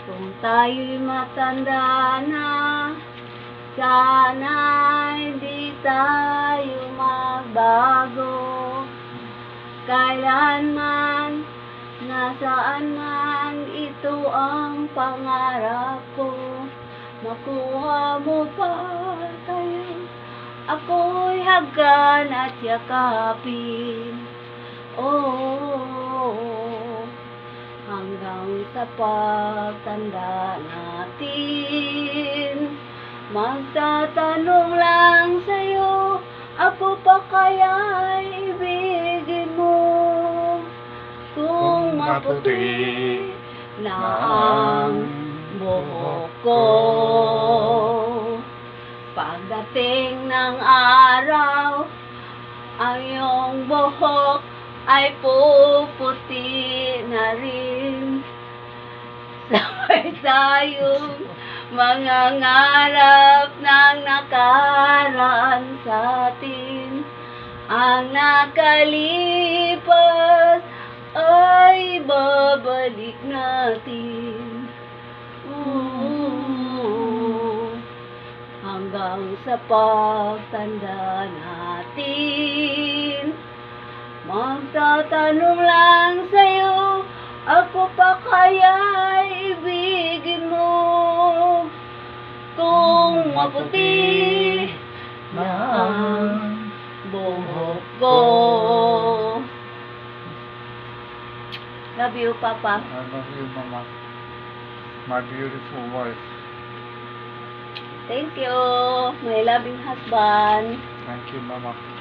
Kung tayo'y matanda na, sana'y di tayo magbago. Kailanman, nasaan man, ito ang pangarap ko. Makuha mo pa tayo, ako'y hagkan at yakapin. Oh, hanggang sa pagtanda natin, magtatanong lang sa'yo, ako pa kaya'y ibigin mo? Kung maputi na ang buhok ko, pagdating ng araw, ang iyong buhok ay puputi na rin. Sabay tayong mangangarap ng nakaraan sa atin. Ang nakalipas ay babalik natin. Hanggang sa pagtanda natin, magtatanong lang sa'yo, ako pa kaya'y ibigin mo? Kung maputi na ang buhok ko. Love you, Papa. I love you, Mama. My beautiful wife. Thank you, my loving husband. Thank you, Mama.